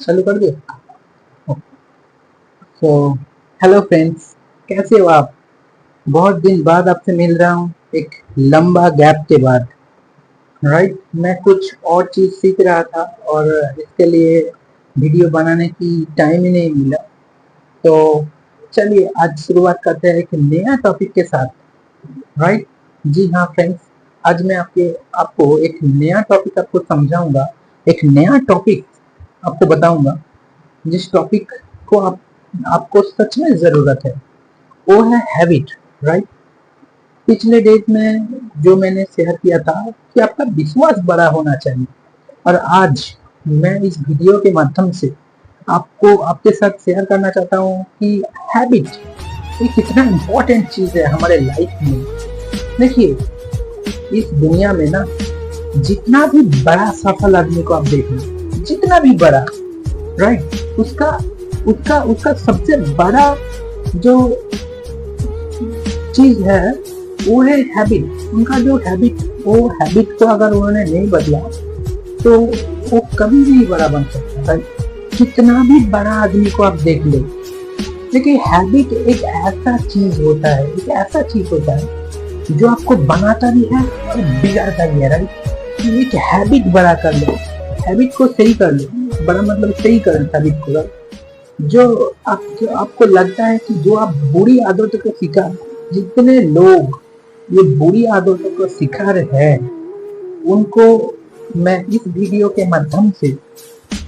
चालू कर दिया। तो हेलो फ्रेंड्स, कैसे हो आप? बहुत दिन बाद आपसे मिल रहा हूँ, एक लंबा गैप के बाद। राइट, मैं कुछ और चीज़ सीख रहा था और इसके लिए वीडियो बनाने की टाइम ही नहीं मिला। तो चलिए आज शुरुआत करते हैं एक नया टॉपिक के साथ। राइट, जी हाँ फ्रेंड्स, आज मैं आपको एक नया टॉपिक आपको समझाऊंगा, एक नया टॉपिक आपको बताऊंगा, जिस टॉपिक को आपको सच में ज़रूरत है, वो है हैबिट। राइट, पिछले डेज में जो मैंने शेयर किया था कि आपका विश्वास बड़ा होना चाहिए, और आज मैं इस वीडियो के माध्यम से आपको आपके साथ शेयर करना चाहता हूँ कि हैबिट ये कितना इम्पोर्टेंट चीज़ है हमारे लाइफ में। देखिए, इस दुनिया में ना, जितना भी बड़ा सफल आदमी को आप देख लो, जितना भी बड़ा, राइट, उसका उसका उसका सबसे बड़ा जो चीज है वो है हैबिट। उनका जो हैबिट, वो हैबिट को अगर उन्होंने नहीं बदला तो वो कभी भी बड़ा बन सकता है। कितना भी बड़ा आदमी को आप देख लो, लेकिन हैबिट एक ऐसा चीज होता है, एक ऐसा चीज होता है जो आपको बनाता भी है और बिगाड़ता भी है। राइट, एक हैबिट बड़ा कर लो, हैबिट को सही कर लो। बड़ा मतलब सही कर हैबिट को। जो आपको लगता है कि जो आप बुरी आदतों को सिखा, जितने लोग ये बुरी आदतों को सिखा रहे हैं, उनको मैं इस वीडियो के माध्यम से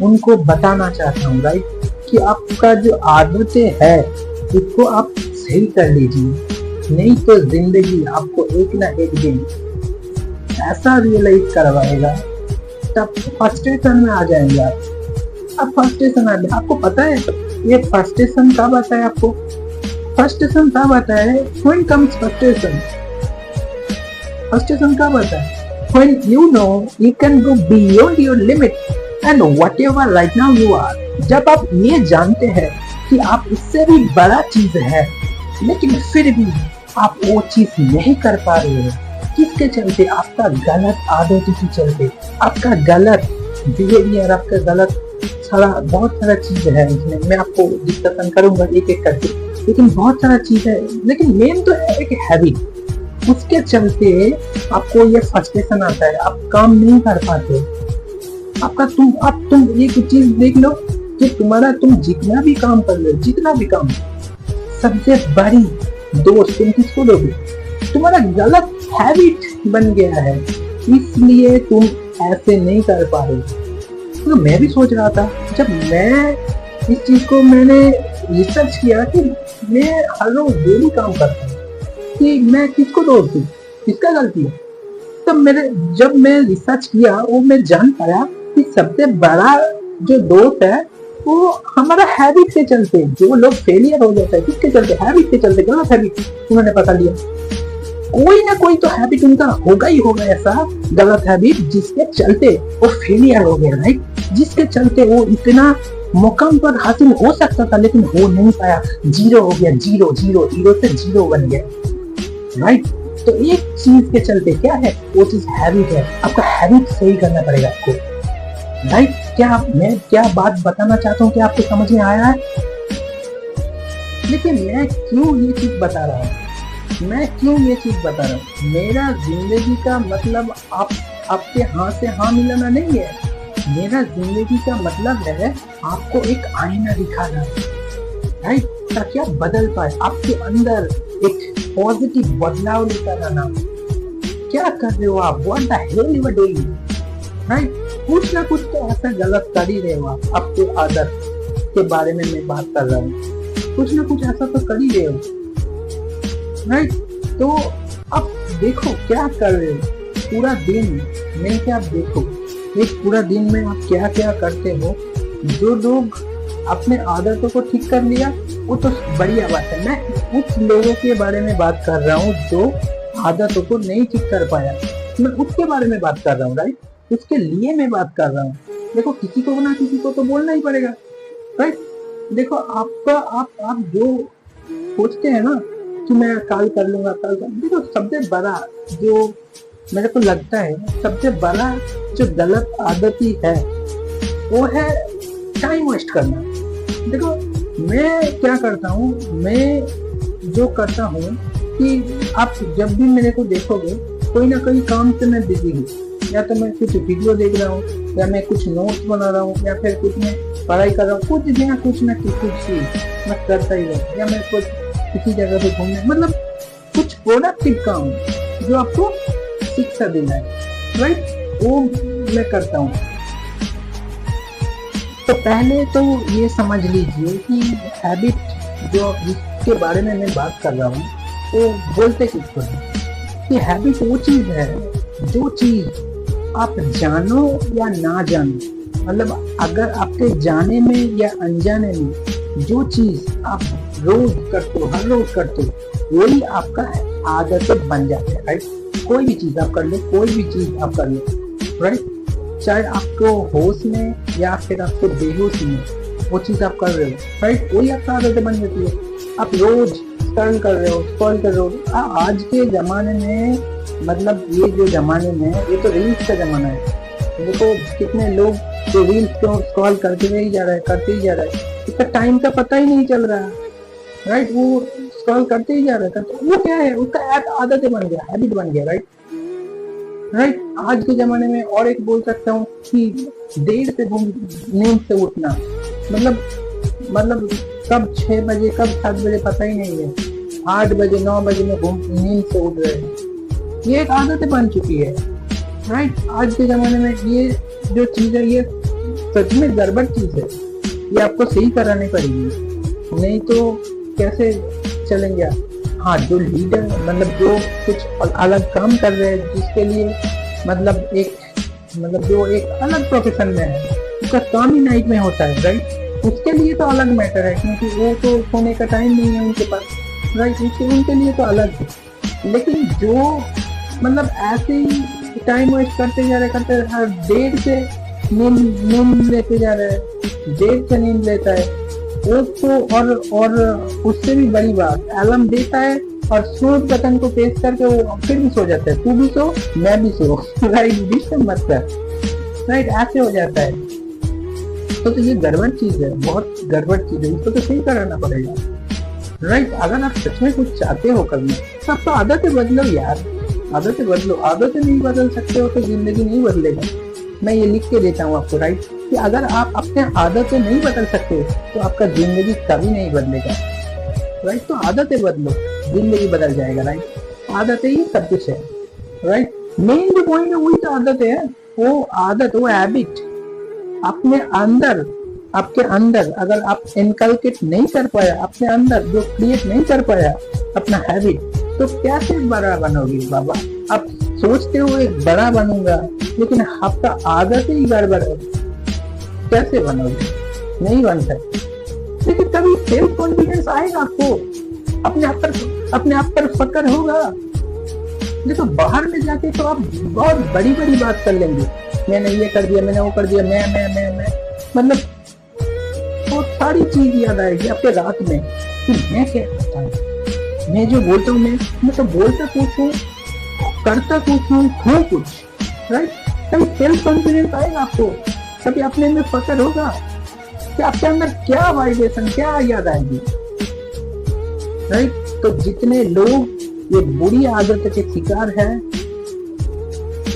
उनको बताना चाहता हूँ। राइट, कि आपका जो आदतें है उसको आप सही कर लीजिए, नहीं तो जिंदगी आपको एक ना एक दिन ऐसा रियलाइज करवाएगा, तब फ्रस्ट्रेशन में आ जाएंगे आप। अब फ्रस्ट्रेशन आ गया, आपको पता है ये फ्रस्ट्रेशन कब आता है? आपको फ्रस्ट्रेशन तब आता है when comes frustration। फ्रस्ट्रेशन कब आता है? when you know you can go beyond your limit and whatever right now you are। जब आप ये जानते हैं कि आप इससे भी बड़ा चीज है, लेकिन फिर भी आप वो चीज नहीं कर पा रहे हो। किसके चलते? आपका गलत आदतों के चलते, आपका गलत बिहेवियर, आपका गलत बहुत सारा चीज है। इसमें मैं आपको डिस्कशन करूंगा एक एक करके, लेकिन बहुत सारा चीज है। लेकिन मेन तो है एक हैबिट, उसके चलते आपको ये फ्रस्ट्रेशन आता है, आप काम नहीं कर पाते। आपका तुम एक चीज देख लो कि तुम जितना भी काम कर लो, जितना भी काम, सबसे बड़ी दोस्त तुम किसको दोगे? तुम्हारा गलत हैबिट बन गया है, इसलिए तुम ऐसे नहीं कर पा रहे। तो मैं भी सोच रहा था, जब मैं इस चीज को मैंने रिसर्च किया कि मैं हर रोज डेली काम करता हूँ, कि मैं किसको दोष दूं, किसका गलती है। तब जब मैं रिसर्च किया, वो मैं जान पाया कि सबसे बड़ा जो दोष है वो हमारा हैबिट के चलते। जो लोग फेलियर हो जाता है किसके चलते? हैबिट के चलते। गलत हैबिट उन्होंने पता लिया, कोई ना कोई तो हैबिट उनका होगा ही होगा, ऐसा गलत हैबिट जिसके चलते वो फेलियर हो गया। राइट, जिसके चलते वो इतना मुकाम पर हासिल हो सकता था लेकिन हो नहीं पाया, जीरो हो गया, जीरो जीरो जीरो से जीरो बन गया। राइट, तो एक चीज के चलते क्या है? वो चीज हैबिट है। आपका हैबिट सही करना पड़ेगा आपको। राइट, मैं क्या बात बताना चाहता हूँ कि आपको समझ में आया है? लेकिन मैं क्यों ये चीज बता रहा हूँ? मेरा जिंदगी का मतलब आपके हाँ से हाँ मिलाना नहीं है। मेरा जिंदगी का मतलब है आपको एक आईना दिखाना, राइट, ताकि आप बदल पाए, आपके अंदर एक पॉजिटिव बदलाव लेकर आना। क्या कर रहे हो आप? What the hell you are doing? Right, कुछ ना कुछ तो ऐसा गलत कर ही रहे हो आप। आपके आदत के बारे में मैं बात कर रहा हूँ, कुछ ना कुछ ऐसा तो कर ही रहे हो। राइट, तो आप देखो क्या कर रहे हो पूरा दिन में, क्या आप देखो एक पूरा दिन में आप क्या क्या करते हो। जो लोग अपने आदतों को ठीक कर लिया वो तो बढ़िया बात है। मैं कुछ लोगों के बारे में बात कर रहा हूँ जो आदतों को नहीं ठीक कर पाया, मैं उसके बारे में बात कर रहा हूँ। राइट, उसके लिए मैं बात कर रहा हूँ। देखो, किसी को ना किसी को तो बोलना ही पड़ेगा। राइट, देखो आपका आप जो सोचते हैं ना कि मैं कल कर लूंगा, देखो सबसे बड़ा जो मेरे को लगता है, सबसे बड़ा जो गलत आदत ही है वो है टाइम वेस्ट करना। देखो मैं क्या करता हूँ, मैं जो करता हूँ कि आप जब भी मेरे को देखोगे कोई ना कोई काम से मैं बिजी हूँ, या तो मैं कुछ वीडियो देख रहा हूँ, या मैं कुछ नोट्स बना रहा हूँ, या फिर कुछ मैं पढ़ाई कर रहा हूँ, कुछ भी ना कुछ चीज मैं करता ही रहूँ, या मैं कुछ किसी जगह पे घूमने, मतलब कुछ प्रोडक्टिव काम जो आपको शिक्षा देना है, राइट, वो मैं करता हूँ। तो पहले तो ये समझ लीजिए कि हैबिट जो जिसके बारे में मैं बात कर रहा हूँ वो बोलते किसको है कि हैबिट वो चीज है, जो चीज आप जानो या ना जानो, मतलब अगर आपके जाने में या अनजाने में जो चीज आप रोज करते हो, हर रोज करते हो, वही आपका आदतें बन जाते हैं, राइट। कोई भी चीज आप कर लो, कोई भी चीज आप कर लो, राइट, चाहे आपको होश में या फिर आपको बेहोश में वो चीज आप कर रहे हो, राइट, वही आपका आदतें बन जाती है। आप रोज स्क्रॉल कर रहे हो। आज के जमाने में, मतलब ये जो जमाने में, ये तो रील्स का जमाना है। देखो कितने लोग जो रील्स को स्क्रॉल करते ही जा रहा है, इसका टाइम का पता ही नहीं चल रहा, राइट, वो स्क्रॉल करते ही जा रहा था। तो वो क्या है, उसका आदतें बन गया, हैबिट बन गया, राइट। आज के जमाने में और एक बोल सकता हूँ कि देर से नींद से उठना, मतलब कब 6 बजे कब 7 बजे पता ही नहीं है, 8 बजे 9 बजे में नींद से उठ रहे हैं, ये एक आदत बन चुकी है, राइट। आज के जमाने में ये जो चीज है ये सच में गड़बड़ चीज है, ये आपको सही करानी पड़ेगी, नहीं तो कैसे चलेंगे आप। हाँ, जो लीडर, मतलब जो कुछ अलग काम कर रहे हैं, जिसके लिए मतलब जो एक अलग प्रोफेशन में है, उसका काम ही नाइट में होता है, राइट, उसके लिए तो अलग मैटर है, क्योंकि वो तो सोने का टाइम नहीं है उनके पास, राइट, उनके लिए तो अलग है। लेकिन जो मतलब ऐसे ही टाइम वेस्ट करते जा रहे, देर से नींद लेते जा रहे हैं, देर से नींद लेता है वो तो, और उससे भी बड़ी बात, अलार्म देता है और स्नूज बटन को प्रेस करके वो फिर भी सो जाता है, तू भी सो मैं भी सो, राइट, डिस्टर्ब मत कर, राइट, ऐसे हो जाता है। तो ये गड़बड़ चीज है, बहुत गड़बड़ चीज है, इसको तो सही कराना पड़ेगा, राइट। अगर आप सच में कुछ चाहते हो करना, तब तो आदतें बदलो यार, आदतें बदलो। आदतें नहीं बदल सकते हो तो जिंदगी नहीं बदलेगा। मैं ये लिख के देता हूँ आपको, राइट, कि अगर आप अपने आदतें नहीं बदल सकते तो आपका जिंदगी कभी नहीं बदलेगा, राइट। तो आदतें बदलो, जिंदगी बदल जाएगा, राइट। आदतें ही सब कुछ है, राइट। मेन जो पॉइंट है वही तो आदत है, वो आदत, वो हैबिट अपने अंदर, आपके अंदर अगर आप इनकलकेट नहीं कर पाया, अपने अंदर जो क्रिएट नहीं कर पाया अपना हैबिट, तो कैसे बड़ा बनोगे बाबा। आप सोचते हो एक बड़ा बनूंगा, लेकिन आपका आदत ही गड़बड़ है, कैसे बनोगे, नहीं बन सकते। लेकिन कभी सेल्फ कॉन्फिडेंस आएगा आपको, अपने आप पर फक्र होगा। देखो बाहर में जाके तो आप बहुत बड़ी बड़ी बात कर लेंगे, मैंने ये कर दिया, मैंने वो कर दिया, मैं मतलब वो सारी चीज याद आएगी आपके रात में कि मैं क्या करता हूँ, मैं जो बोलता हूँ, मैं तो बोलता कुछ हूँ, करता कुछ हूँ कुछ, राइट। कभी सेल्फ कॉन्फिडेंस आएगा आपको, कभी अपने में फक्र होगा कि आपके अंदर क्या वाइब्रेशन, क्या याद आएगी, राइट। तो जितने लोग ये बुरी आदत के शिकार है,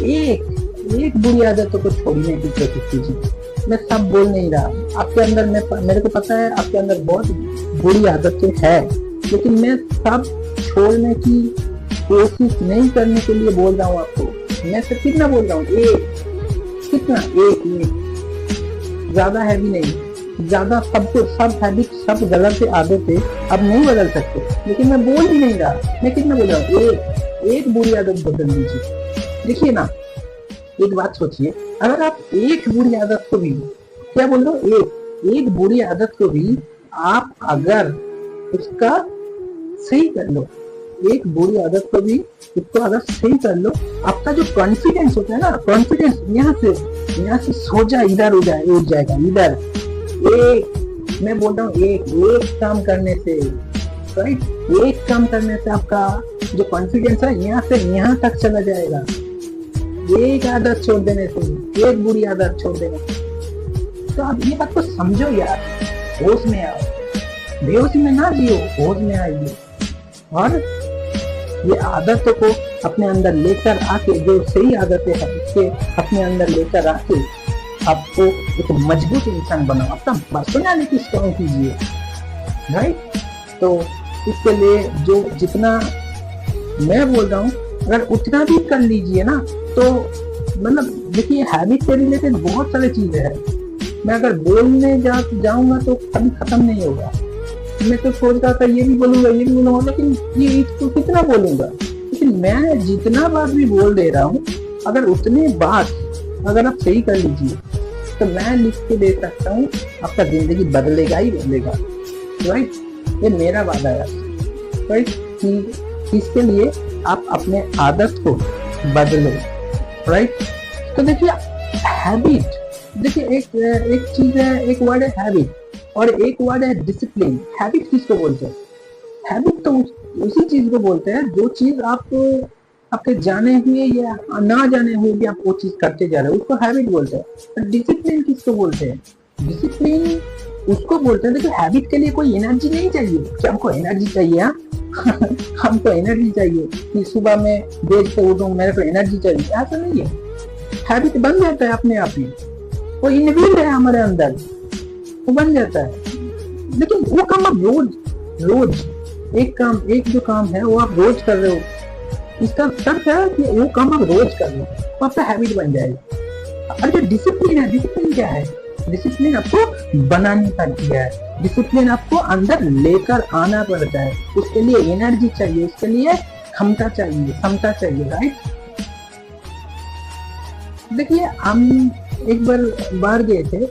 एक बुरी आदतों को छोड़ने की कोशिश कीजिए। मैं सब बोल नहीं रहा, आपके अंदर मेरे को पता है आपके अंदर बहुत बुरी आदतें है, लेकिन मैं सब छोड़ने की कोशिश नहीं करने के लिए बोल रहा हूँ आपको। मैं सिर्फ कितना बोल रहा हूँ, एक ज्यादा है भी नहीं, ज्यादा सब हैबिट, सब गलत आदतें अब नहीं बदल सकते, लेकिन मैं बोल भी नहीं रहा, मैं कितना बोल रहा हूँ, एक बुरी आदत बदल दीजिए। देखिए ना, एक बात सोचिए, अगर आप एक बुरी आदत को भी, क्या बोल रहे हो, एक बुरी आदत को भी आप अगर उसका सही कर लो, एक बुरी आदत को भी उसको अगर सही कर लो, आपका जो कॉन्फिडेंस होता है ना, कॉन्फिडेंस यहाँ से सोचा इधर उठ जाएगा, इधर एक, मैं बोल रहा हूँ एक काम करने से, राइट, एक काम करने से आपका जो कॉन्फिडेंस है यहाँ से यहाँ तक चला जाएगा। एक आदत छोड़ देने से, एक बुरी आदत छोड़ देने से, तो आप ये बात को समझो यार, होश में आओ, बेहोशी में ना जियो, होश में आइए और ये आदतों को अपने अंदर लेकर आके, जो सही आदतें हैं उसके अपने अंदर लेकर आके आपको एक मजबूत इंसान बनाओ, अपना पर्सनालिटी स्ट्रॉन्ग कीजिए, राइट। तो इसके लिए जो जितना मैं बोल रहा हूँ, अगर उतना भी कर लीजिए ना, तो मतलब देखिए हैबिट से रिलेटेड बहुत सारी चीजें हैं। मैं अगर बोलने जाऊंगा तो कभी खत्म नहीं होगा। मैं तो सोच रहा था ये भी बोलूंगा, ये भी बोलूंगा, लेकिन ये इसको कितना बोलूंगा। लेकिन मैं जितना बात भी बोल दे रहा हूँ, अगर उतने बात अगर आप सही कर लीजिए तो मैं लिख के दे सकता हूँ, आपका जिंदगी बदलेगा ही बदलेगा, राइट। ये मेरा वादा है, राइट, कि इसके लिए आप अपने आदत को बदलो, राइट। तो देखिए हैबिट, देखिए एक चीज है, एक वर्ड है हैबिट और एक वर्ड है डिसिप्लिन। हैबिट किसको बोलते हैं? हैबिट तो उसी चीज को बोलते हैं जो चीज आप आपके जाने हुए या ना जाने हुए भी आप वो चीज करते जा रहे हो, उसको हैबिट बोलते हैं। डिसिप्लिन किसको बोलते हैं? डिसिप्लिन उसको बोलते हैं, देखो हैबिट के लिए कोई एनर्जी नहीं चाहिए कि हमको एनर्जी चाहिए, हमको एनर्जी चाहिए कि सुबह में देर से उठूं, मेरे को एनर्जी चाहिए, ऐसा नहीं है। हैबिट बन जाता है अपने आप में, वो इनबिल्ट है हमारे अंदर, वो बन जाता है। लेकिन वो काम आप रोज एक जो काम है वो आप रोज कर रहे हो, इसका शर्त है कि वो काम आप रोज कर रहे हो, तो आपका हैबिट बन जाएगा। और जो डिसिप्लिन है, डिसिप्लिन क्या है? डिसिप्लिन आपको बनाने का किया है, डिसिप्लिन आपको अंदर लेकर आना पड़ता है, उसके लिए एनर्जी चाहिए, उसके लिए क्षमता चाहिए, राइट। देखिए हम एक बार बाहर गए थे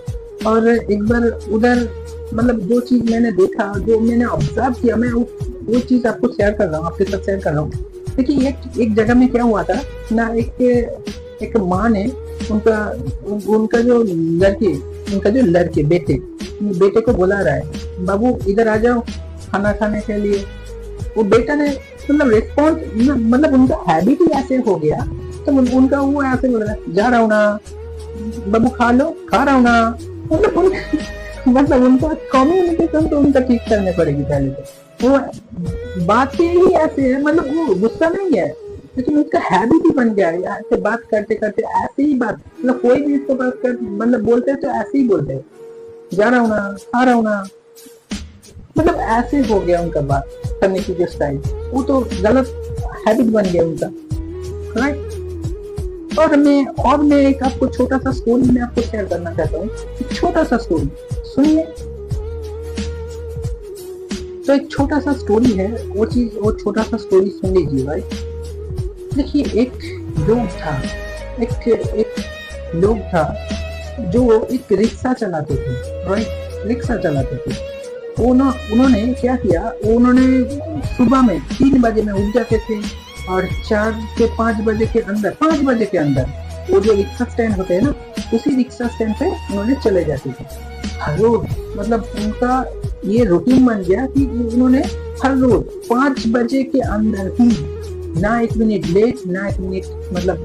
और एक बार उधर मतलब जो चीज मैंने देखा, जो मैंने ऑब्जर्व किया, मैं वो चीज आपको शेयर कर रहा हूँ, आपके साथ शेयर कर रहा हूँ। देखिए एक जगह में क्या हुआ था ना, एक माँ ने उनका जो लड़के बेटे को बुला रहा है, बाबू इधर आ जाओ खाना खाने के लिए। वो बेटा ने मतलब रिस्पॉन्स, मतलब उनका हैबिट ही ऐसे हो गया, तो उनका वो ऐसे बोल रहा है, जा रहा हूँ ना बाबू, खा लो, खा रहा हूँ ना। मतलब उनका कम्युनिकेशन तो उनका ठीक करने पड़ेगी पहले तो। वो बातें ही ऐसे है, मतलब वो गुस्सा नहीं है, लेकिन उसका हैबिट ही बन गया है ऐसे बात करते करते, ऐसे ही बात, मतलब कोई भी इसको बात कर मतलब बोलते हैं तो ऐसे ही बोलते हैं, जा रहा हूँ ना, खा रहा हूँ ना, मतलब ऐसे हो गया उनका बात करने की जो स्टाइल, वो तो गलत हैबिट बन गया उनका, राइट। और मैं एक आपको छोटा सा स्टोरी में आपको शेयर करना चाहता हूँ, छोटा सा स्टोरी सुनिए। तो एक छोटा सा स्टोरी है, वो छोटा सा स्टोरी सुन लीजिए भाई। देखिए एक लोग था जो एक रिक्शा चलाते थे, राइट, रिक्शा चलाते थे। उन्होंने क्या किया, उन्होंने सुबह में 3 बजे में उठ जाते थे और 4 से 5 बजे के अंदर वो जो रिक्शा स्टैंड होते हैं ना, उसी रिक्शा स्टैंड पे उन्होंने चले जाते थे हर रोज। मतलब उनका ये रूटीन बन गया कि उन्होंने हर रोज 5 बजे के अंदर ही, ना 1 मिनट लेट, ना 1 मिनट मतलब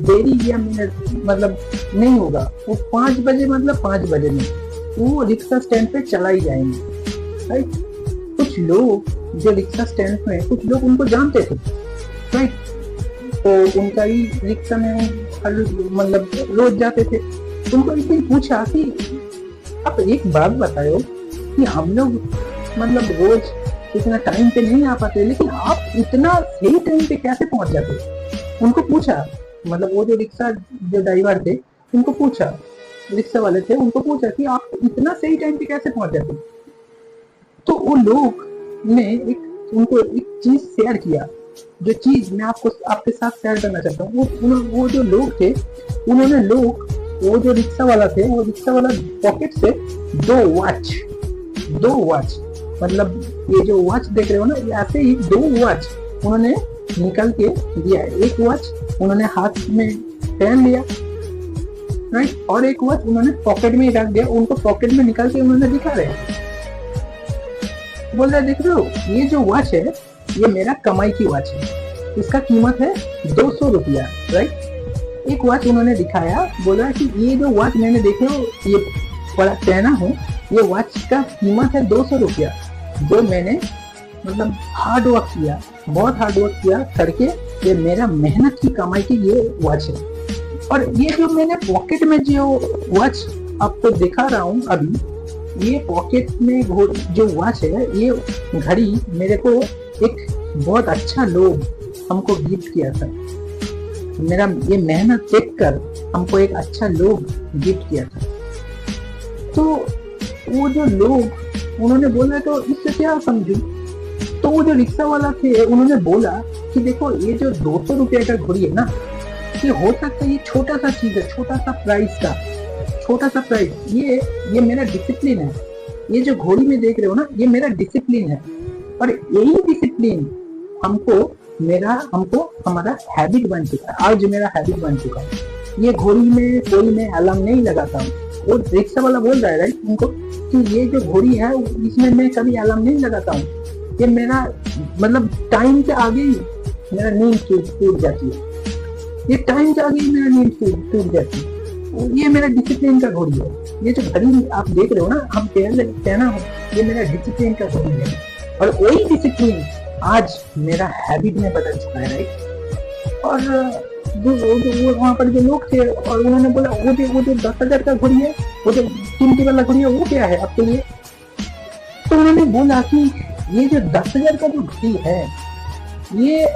देरी या मिनट मतलब नहीं होगा, वो 5 बजे मतलब 5 बजे में वो रिक्शा स्टैंड पे चला ही जाएंगे, राइट। कुछ लोग जो रिक्शा स्टैंड में, कुछ लोग उनको जानते थे, राइट, तो उनका ही रिक्शा में मतलब रोज जाते थे। उनको एक दिन पूछा कि आप एक बात बताओ कि हम लोग मतलब रोज इतना टाइम पे नहीं आ पाते, लेकिन आप इतना सही टाइम पे कैसे पहुंच जाते? उनको पूछा, मतलब वो जो रिक्शा जो ड्राइवर थे उनको पूछा, रिक्शा वाले थे, उनको पूछा कि आप इतना सही टाइम पे कैसे पहुंच जाते? तो वो लोग ने उनको एक चीज शेयर किया, जो चीज मैं आपके साथ शेयर करना चाहता हूँ। वो जो लोग थे, वो जो रिक्शा वाला थे, वो रिक्शा वाला पॉकेट से 2 वॉच मतलब ये जो वॉच देख रहे हो ना, ऐसे ही 2 वॉच उन्होंने निकल के दिया। एक वॉच उन्होंने हाथ में पहन लिया, राइट, और एक वॉच उन्होंने पॉकेट में रख दिया। उनको पॉकेट में निकाल के उन्होंने दिखा रहे, बोल रहे देख रहे हो, ये जो वॉच है ये मेरा कमाई की वॉच है, इसका कीमत है 200 रुपया, राइट। एक वॉच उन्होंने दिखाया, बोला कि ये जो वॉच मैंने देखे हो, पहना हूँ, ये वॉच का कीमत है 200 रुपया, जो मैंने मतलब हार्ड वर्क किया, बहुत हार्ड वर्क किया करके ये मेरा मेहनत की कमाई की ये वॉच है। और ये जो मैंने पॉकेट में जो वॉच आपको दिखा रहा हूँ अभी, ये पॉकेट में जो वॉच है, ये घड़ी मेरे को एक बहुत अच्छा लोग हमको गिफ्ट किया था। मेरा ये मेहनत देख कर हमको एक अच्छा लोग गिफ्ट किया था। तो वो जो लोग उन्होंने बोला तो इससे क्या समझू, तो वो जो रिक्शा वाला थे उन्होंने बोला कि देखो ये जो 200 रुपये का घड़ी है ना, ये हो सकता है ये छोटा सा चीज है, छोटा सा प्राइस का, छोटा सा प्राइस, ये मेरा डिसिप्लिन है। ये जो घड़ी में देख रहे हो ना, ये मेरा डिसिप्लिन है। और यही डिसिप्लिन हमको हमारा हैबिट बन चुका है, आज मेरा हैबिट बन चुका है। ये घड़ी में कोई मैं अलार्म नहीं लगाता हूँ। वो रिक्शा वाला बोल रहा है राइट उनको कि ये जो घड़ी है इसमें मैं कभी अलार्म नहीं लगाता हूँ, ये मेरा मतलब टाइम के आगे ही मेरा नींद टूट जाती है, ये टाइम के आगे ही मेरा नींद टूट जाती है। ये मेरा डिसिप्लिन का घड़ी है। ये जो घड़ी आप देख रहे हो ना, हम पहना हो, ये मेरा डिसिप्लिन का घड़ी है। और वही डिसिप्लिन आज मेरा हैबिट में बदल चुका है राइट। और वो वहाँ पर जो लोग थे और उन्होंने बोला वो जो 10,000 का घड़ी है, वो जो कीमती वाला घड़ी है, वो क्या है आपके लिए। तो उन्होंने बोला कि ये जो 10,000 का जो घड़ी है, ये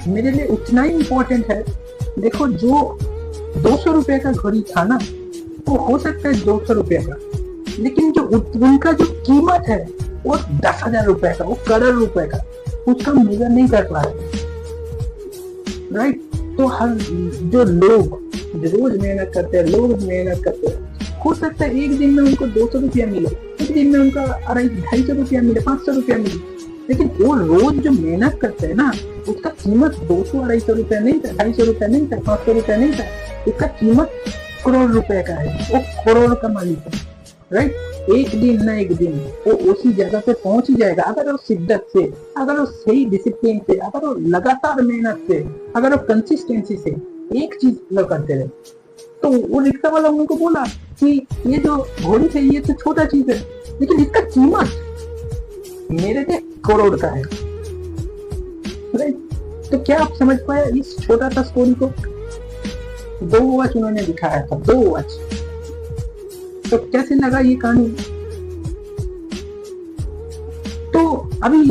मेरे लिए उतना ही इम्पोर्टेंट है। देखो जो 200 रुपये का घड़ी था ना, वो हो सकता है 200 रुपये का, लेकिन जो उनका जो कीमत है वो 10,000 रुपये का, वो करोड़ रुपए का, उसका मेजर नहीं कर पा रहे राइट। तो हर जो लोग रोज मेहनत करते हैं, हो सकता है एक दिन में उनको 200 रुपया मिले, एक दिन में उनका 250 रुपया मिले, 500 रुपया मिले, लेकिन वो रोज जो मेहनत करते हैं ना, उसका कीमत 200-250 रुपया नहीं था, 250 रुपया नहीं था, 500 रुपया नहीं था, उसका कीमत करोड़ रुपए का है। वो करोड़ का मालिक है राइट। एक दिन ना एक दिन वो उसी जगह पे पहुंच ही जाएगा, अगर वो शिद्दत से, अगर वो सही डिसिप्लिन से, अगर वो लगातार मेहनत से, अगर वो कंसिस्टेंसी से एक चीज वो करते रहे। तो वो रिक्शा वाला उनको बोला कि ये जो घोड़ी है ये तो छोटा चीज है, लेकिन इसका कीमत मेरे लिए करोड़ का है राइट। तो क्या आप समझ पाए इस छोटा सा स्टोरी को। 2 वॉच उन्होंने दिखाया था, 2 वॉच। तो कैसे लगा ये कहानी। तो अभी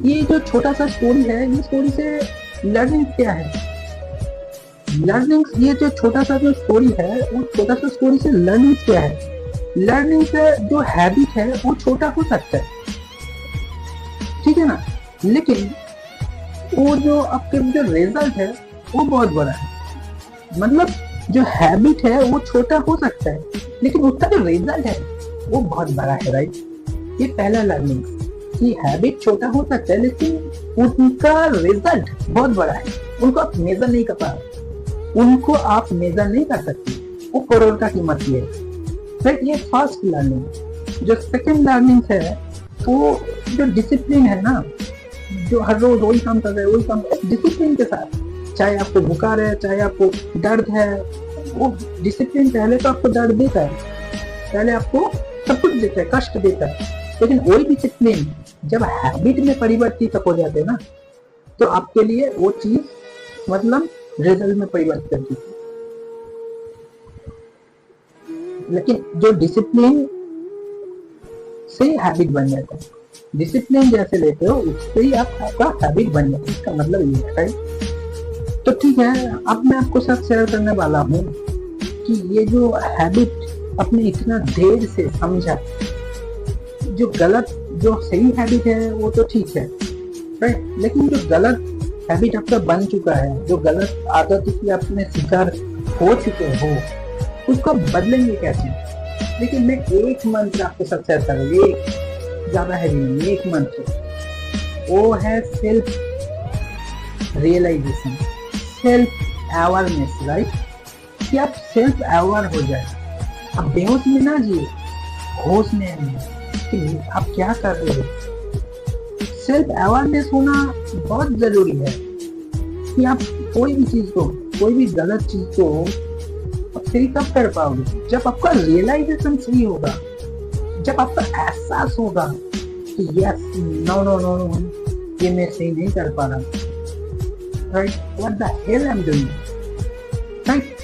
ये जो छोटा सा स्टोरी है, ये स्टोरी से लर्निंग क्या है। लर्निंग, ये जो छोटा सा जो स्टोरी है, वो छोटा सा स्टोरी से लर्निंग क्या है। लर्निंग से जो हैबिट है वो छोटा हो सकता है, ठीक है ना, लेकिन वो जो आपके जो रिजल्ट है वो बहुत बड़ा है। मतलब जो हैबिट है वो छोटा हो सकता है, लेकिन उसका जो रिजल्ट है वो बहुत बड़ा है राइट। ये पहला लर्निंग कि हैबिट छोटा हो सकता है, लेकिन उनका रिजल्ट बहुत बड़ा है। उनको आप मेजर नहीं कर पा रहे, उनको आप मेजर नहीं कर सकते, वो करोड़ का कीमत है राइट। ये फर्स्ट लर्निंग। जो सेकंड लर्निंग है वो जो डिसिप्लिन है ना, जो हर रोज वही काम कर रहे हैं, वही काम डिसिप्लिन के साथ, चाहे आपको बुखार है, चाहे आपको दर्द है, वो डिसिप्लिन पहले तो आपको दर्द देता है, पहले आपको सब कुछ देता है, कष्ट देता है, लेकिन वही डिसिप्लिन जब हैबिट में परिवर्तित हो जाते हैं ना, तो आपके लिए वो चीज मतलब रिजल्ट में परिवर्तित करती है। लेकिन जो डिसिप्लिन से हैबिट बन जाता है, डिसिप्लिन जैसे लेते हो उससे ही आपका हैबिट बन जाता है, इसका मतलब ये है राइट। तो ठीक है, अब मैं आपको साथ शेयर करने वाला हूँ कि ये जो हैबिट अपने इतना देर से समझा, जो गलत जो सही हैबिट है वो तो ठीक है राइट, लेकिन जो गलत हैबिट आपका बन चुका है, जो गलत आदत की आपने शिकार हो चुके हो, उसको बदलेंगे कैसे। लेकिन मैं एक मंत्र आपके साथ शेयर करूँगी, एक ज्यादा है नहीं, एक मंत्र, वो है self realization, self awareness right. कि आप सेल्फ अवेयर हो जाए, आप बेहोश में ना जिए, होश में आइए कि आप क्या कर रहे हो। सेल्फ अवेयरनेस होना बहुत जरूरी है कि आप कोई भी चीज को, कोई भी गलत चीज को आप फ्री कब कर पाओगे? जब आपका रियलाइजेशन सही होगा, जब आपका एहसास होगा कि yes, no no no no, ये मैं सही नहीं कर पा रहा, right, what the hell I am doing, right.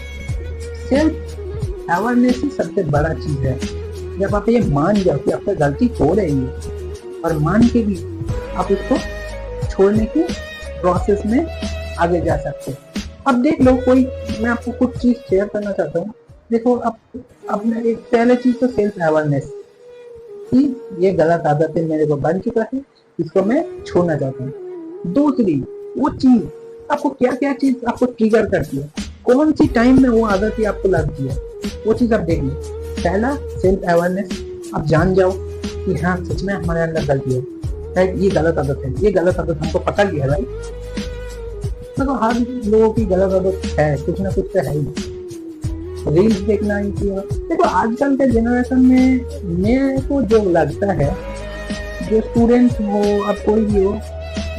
Self awareness ही सबसे बड़ा चीज है। जब आप ये मान जाओ कि आपका गलती हो रही है और मान के भी आप उसको छोड़ने की प्रोसेस में आगे जा सकते हो। अब देख लो, कोई, मैं आपको कुछ चीज शेयर करना चाहता हूँ। देखो, अब मैं एक पहले चीज तो सेल्फ अवेयरनेस कि ये गलत आदत है, मेरे को बन चुका है, इसको मैं छोड़ना चाहता हूँ। दूसरी, वो चीज आपको क्या क्या चीज आपको ट्रिगर करती है, कौन सी टाइम में वो आदत ही आपको लगती है, वो चीज आप देख लो। पहला सेल्फ अवेयरनेस, आप जान जाओ कि हाँ सच में हमारे अंदर गलती है, राइट, ये गलत आदत है, ये गलत आदत हमको पता लिया, राइट। तो हर लोगों की गलत आदत है, कुछ ना कुछ तो है ही। रील्स देखना ही किया। देखो, आजकल के जनरेशन में मेरे को जो लगता है, जो स्टूडेंट्स हो, अब कोई भी हो,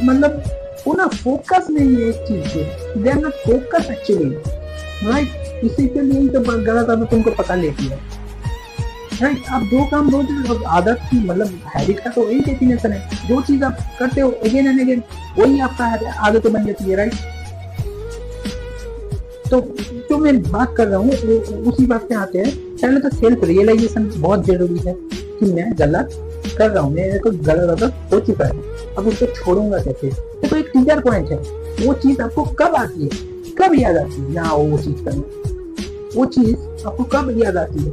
मतलब वो ना फोकस नहीं है एक चीज पे, they are not focus actually, right. इसी के लिए तो गलत आदत तुमको पता लेती है, राइट। आप दो काम रोज आदत की, मतलब हैबिट का तो वही डेफिनेशन है, जो चीज आप करते हो अगेन एंड अगेन वही आपका आदत बन जाती है, राइट। तो जो मैं बात कर रहा हूँ उसी बात पे आते हैं। पहले तो सेल्फ रियलाइजेशन बहुत जरूरी है कि मैं गलत कर रहा हूँ, मेरे को गलत आदत हो चुका है, अब उसको छोड़ूंगा कैसे। तो एक ट्रिगर पॉइंट है, वो चीज आपको कब आती है, कब याद आती है, यहाँ वो चीज करना, वो चीज आपको कब याद आती है,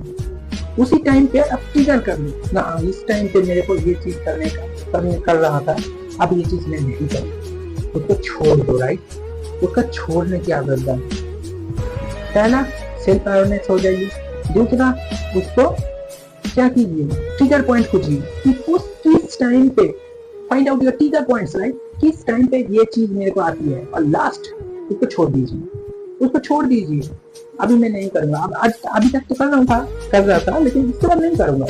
उसी टाइम पे आप ट्रिगर कर लो ना, इस टाइम पे मेरे को ये चीज करने कर रहा था, अब ये चीज मैं नहीं करूँ, उसको छोड़ दो, राइट। उसका छोड़ने की आदत डालो। पहला सेल्फ अवेयरनेस हो जाइए। दूसरा, उसको क्या कीजिए, ट्रिगर पॉइंट खोजिए कि उस किस टाइम पे, find out your trigger points, right, किस टाइम पे ये चीज मेरे को आती है, और लास्ट उसको छोड़ दीजिए, उसको छोड़ दीजिए। अभी मैं नहीं करूंगा, अभी तक तो कर रहा था लेकिन इसके बाद नहीं करूंगा,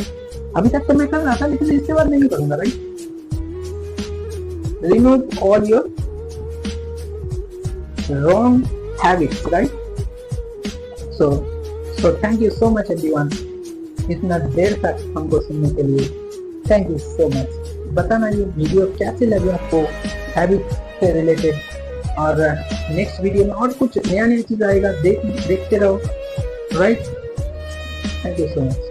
अभी तक तो मैं कर रहा था लेकिन इसके बाद नहीं करूंगा, right. Remove all your wrong habits, right. So thank you so much everyone, इतना देर तक हमको सुनने के लिए थैंक यू सो मच। बताना ये वीडियो कैसे लगे आपको हैबिट से रिलेटेड, और नेक्स्ट वीडियो में और कुछ नया चीज आएगा, देखते रहो, right. Thank you so much.